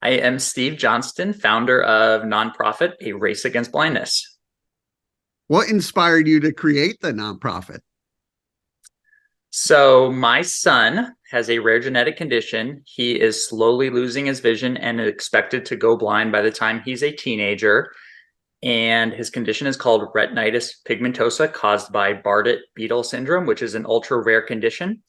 I am Steve Johnston, founder of nonprofit A Race Against Blindness. What inspired you to create the nonprofit? So my son has a rare genetic condition. He is slowly losing his vision and expected to go blind by the time he's a teenager. And his condition is called retinitis pigmentosa, caused by Bardet beetle syndrome, which is an ultra rare condition.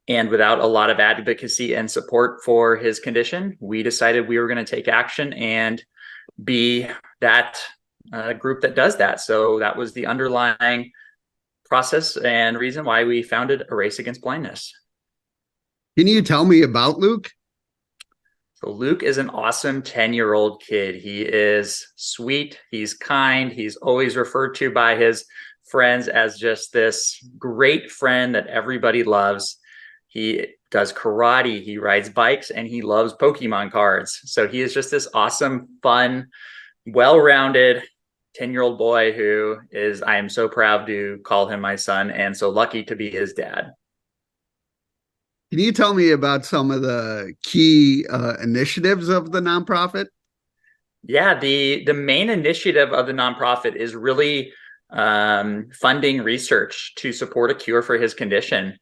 And without a lot of advocacy and support for his condition, we decided we were going to take action and be that group that does that. So that was the underlying process and reason why we founded A Race Against Blindness. Can you tell me about Luke? So Luke is an awesome 10-year-old kid. He is sweet. He's kind. He's always referred to by his friends as just this great friend that everybody loves. He does karate, he rides bikes, and he loves Pokemon cards. So he is just this awesome, fun, well-rounded 10-year-old boy who is, I am so proud to call him my son and so lucky to be his dad. Can you tell me about some of the key initiatives of the nonprofit? Yeah, the main initiative of the nonprofit is really funding research to support a cure for his condition.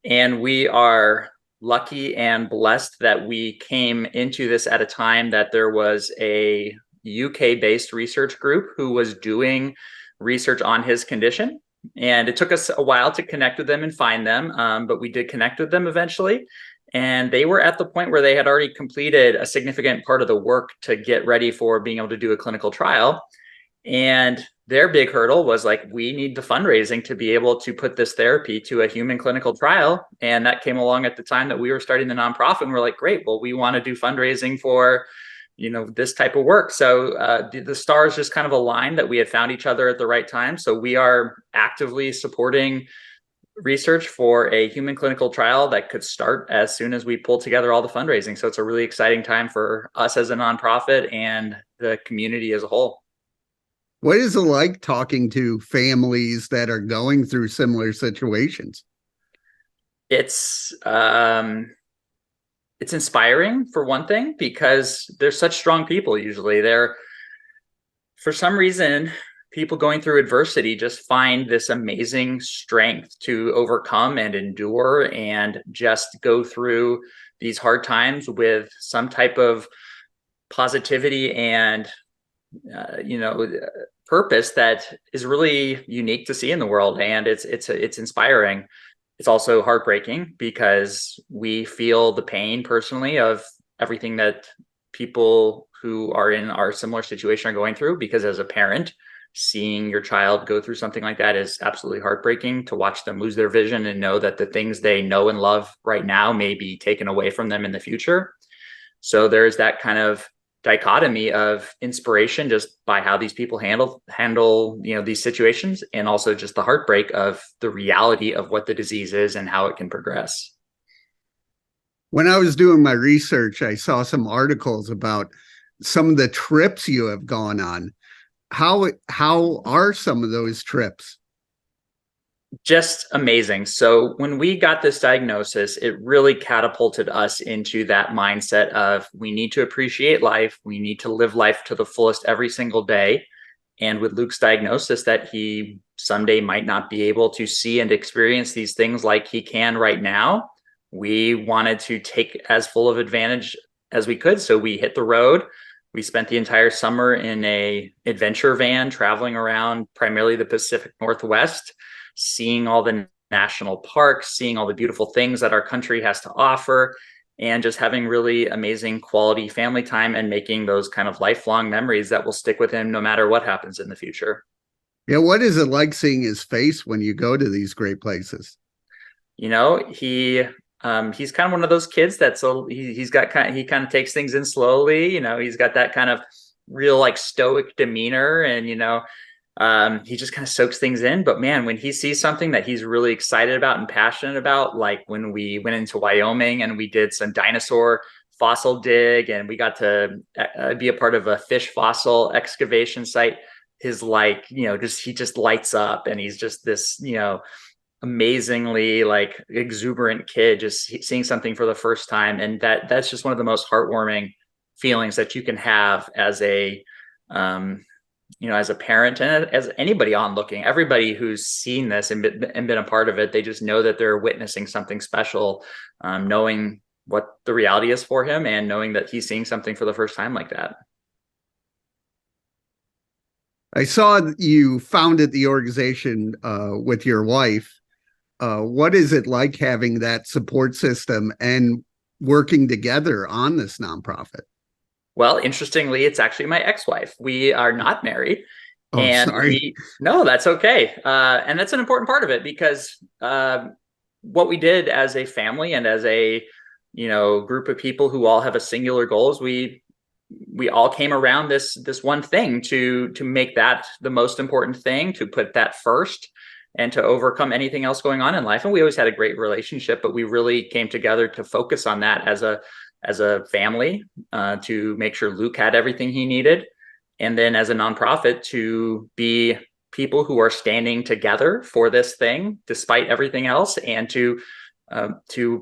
And we are lucky and blessed that we came into this at a time that there was a UK-based research group who was doing research on his condition. And it took us a while to connect with them and find them, but we did connect with them eventually. And they were at the point where they had already completed a significant part of the work to get ready for being able to do a clinical trial. And their big hurdle was like, we need the fundraising to be able to put this therapy to a human clinical trial. And that came along at the time that we were starting the nonprofit. And we're like, great, well, we want to do fundraising for, this type of work. So the stars just kind of aligned that we had found each other at the right time. So we are actively supporting research for a human clinical trial that could start as soon as we pull together all the fundraising. So it's a really exciting time for us as a nonprofit and the community as a whole. What is it like talking to families that are going through similar situations? It's inspiring for one thing, because they're such strong people. Usually for some reason, people going through adversity just find this amazing strength to overcome and endure and just go through these hard times with some type of positivity and purpose that is really unique to see in the world. And it's inspiring. It's also heartbreaking because we feel the pain personally of everything that people who are in our similar situation are going through, because as a parent, seeing your child go through something like that is absolutely heartbreaking. To watch them lose their vision and know that the things they know and love right now may be taken away from them in the future. So there's that kind of dichotomy of inspiration just by how these people handle these situations, and also just the heartbreak of the reality of what the disease is and how it can progress. When I was doing my research, I saw some articles about some of the trips you have gone on. How are some of those trips? Just amazing. So when we got this diagnosis, it really catapulted us into that mindset of, we need to appreciate life. We need to live life to the fullest every single day. And with Luke's diagnosis that he someday might not be able to see and experience these things like he can right now, we wanted to take as full of advantage as we could. So we hit the road. We spent the entire summer in a adventure van traveling around primarily the Pacific Northwest, seeing all the national parks, seeing all the beautiful things that our country has to offer, and just having really amazing quality family time and making those kind of lifelong memories that will stick with him no matter what happens in the future. Yeah, what is it like seeing his face when you go to these great places? He's kind of one of those kids that's he kind of takes things in slowly. He's got that kind of real like stoic demeanor, and he just kind of soaks things in. But man, when he sees something that he's really excited about and passionate about, like when we went into Wyoming and we did some dinosaur fossil dig, and we got to be a part of a fish fossil excavation site, he just lights up, and he's just this, amazingly like exuberant kid just seeing something for the first time. And that's just one of the most heartwarming feelings that you can have as a as a parent and as anybody onlooking. Everybody who's seen this and been a part of it, they just know that they're witnessing something special, knowing what the reality is for him and knowing that he's seeing something for the first time like that. I saw you founded the organization with your wife. What is it like having that support system and working together on this nonprofit? Well, interestingly, it's actually my ex-wife. We are not married. Oh, And sorry. no, that's okay. And that's an important part of it because what we did as a family and as a, group of people who all have a singular goal is we all came around this one thing to make that the most important thing, to put that first and to overcome anything else going on in life. And we always had a great relationship, but we really came together to focus on that as a family, to make sure Luke had everything he needed. And then as a nonprofit, to be people who are standing together for this thing, despite everything else, and to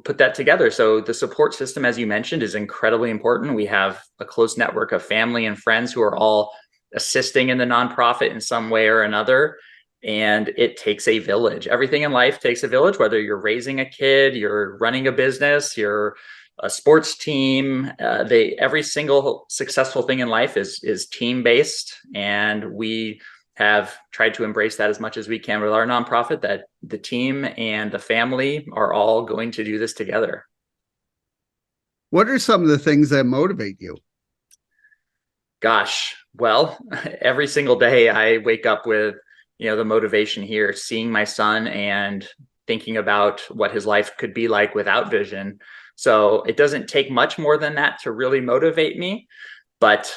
put that together. So the support system, as you mentioned, is incredibly important. We have a close network of family and friends who are all assisting in the nonprofit in some way or another. And it takes a village. Everything in life takes a village, whether you're raising a kid, you're running a business, you're a sports team. Every single successful thing in life is team based, and we have tried to embrace that as much as we can with our nonprofit. That the team and the family are all going to do this together. What are some of the things that motivate you? Gosh, well, every single day I wake up with the motivation here, seeing my son and thinking about what his life could be like without vision. So it doesn't take much more than that to really motivate me. But,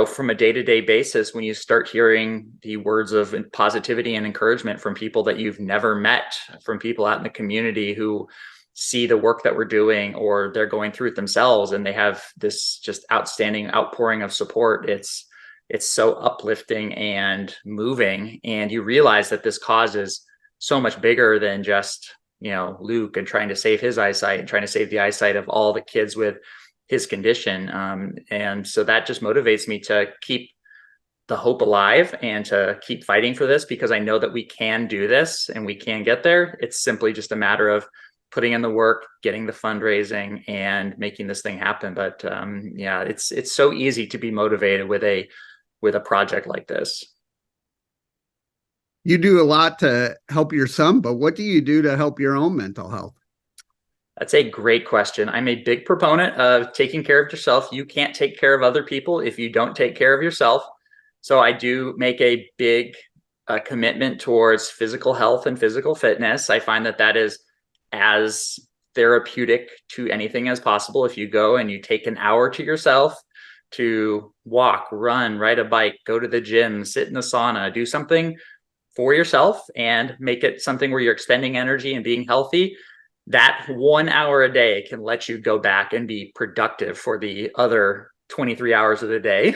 from a day-to-day basis, when you start hearing the words of positivity and encouragement from people that you've never met, from people out in the community who see the work that we're doing, or they're going through it themselves and they have this just outstanding outpouring of support, it's so uplifting and moving. And you realize that this cause is so much bigger than just Luke and trying to save his eyesight and trying to save the eyesight of all the kids with his condition. And so that just motivates me to keep the hope alive and to keep fighting for this, because I know that we can do this and we can get there. It's simply just a matter of putting in the work, getting the fundraising, and making this thing happen. But it's so easy to be motivated with a project like this. You do a lot to help your son, but what do you do to help your own mental health? That's a great question. I'm a big proponent of taking care of yourself. You can't take care of other people if you don't take care of yourself. So I do make a big commitment towards physical health and physical fitness. I find that is as therapeutic to anything as possible. If you go and you take an hour to yourself to walk, run, ride a bike, go to the gym, sit in the sauna, do something for yourself and make it something where you're expending energy and being healthy, that 1 hour a day can let you go back and be productive for the other 23 hours of the day.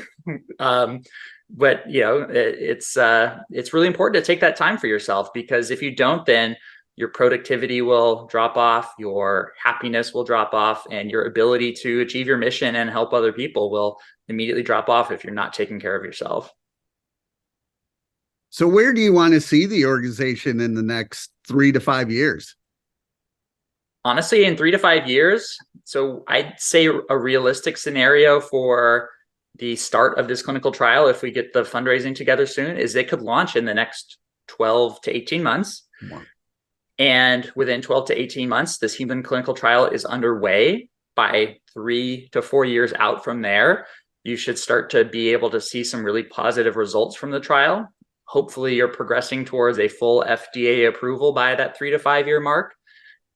But it's really important to take that time for yourself, because if you don't, then your productivity will drop off, your happiness will drop off, and your ability to achieve your mission and help other people will immediately drop off if you're not taking care of yourself. So where do you want to see the organization in the next 3 to 5 years? Honestly, in 3 to 5 years, so I'd say a realistic scenario for the start of this clinical trial, if we get the fundraising together soon, is it could launch in the next 12 to 18 months. Wow. And within 12 to 18 months, this human clinical trial is underway. By 3 to 4 years out from there, you should start to be able to see some really positive results from the trial. Hopefully, you're progressing towards a full FDA approval by that 3 to 5 year mark.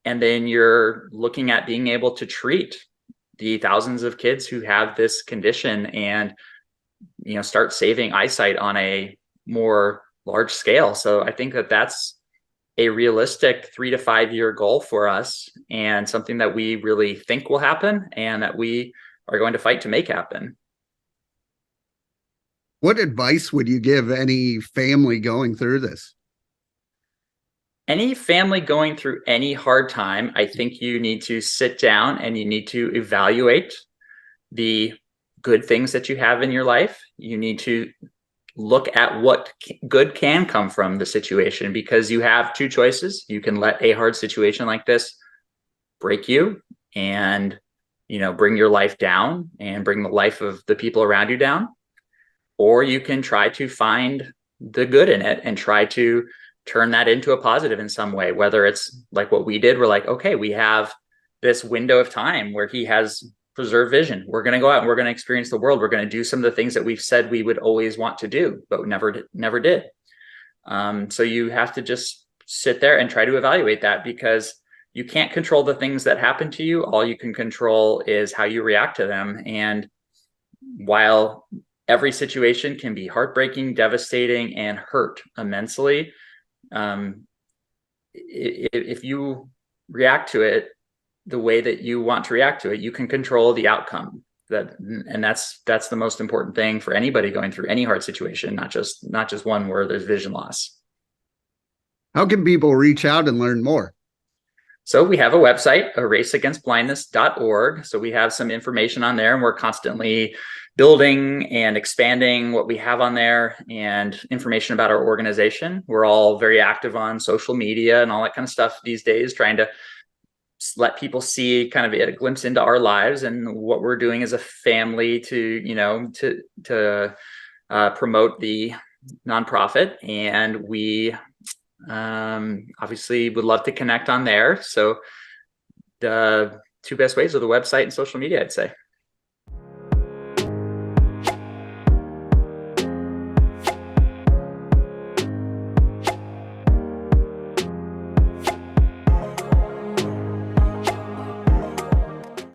And then you're looking at being able to treat the thousands of kids who have this condition and, start saving eyesight on a more large scale. So I think that that's a realistic 3 to 5 year goal for us, and something that we really think will happen and that we are going to fight to make happen. What advice would you give any family going through this? Any family going through any hard time, I think you need to sit down and you need to evaluate the good things that you have in your life. You need to look at what good can come from the situation, because you have two choices. You can let a hard situation like this break you and, bring your life down and bring the life of the people around you down, or you can try to find the good in it and try to turn that into a positive in some way. Whether it's like what we did, we're like, okay, we have this window of time where he has preserved vision. We're going to go out and we're going to experience the world. We're going to do some of the things that we've said we would always want to do, but never did. So you have to just sit there and try to evaluate that, because you can't control the things that happen to you. All you can control is how you react to them. And while every situation can be heartbreaking, devastating, and hurt immensely, if you react to it the way that you want to react to it, you can control the outcome. That's the most important thing for anybody going through any hard situation, not just one where there's vision loss. How can people reach out and learn more? So we have a website, eraceagainstblindness.org. So we have some information on there, and we're constantly building and expanding what we have on there, and information about our organization. We're all very active on social media and all that kind of stuff these days, trying to let people see kind of a glimpse into our lives and what we're doing as a family to promote the nonprofit. And we obviously would love to connect on there. So the two best ways are the website and social media, I'd say.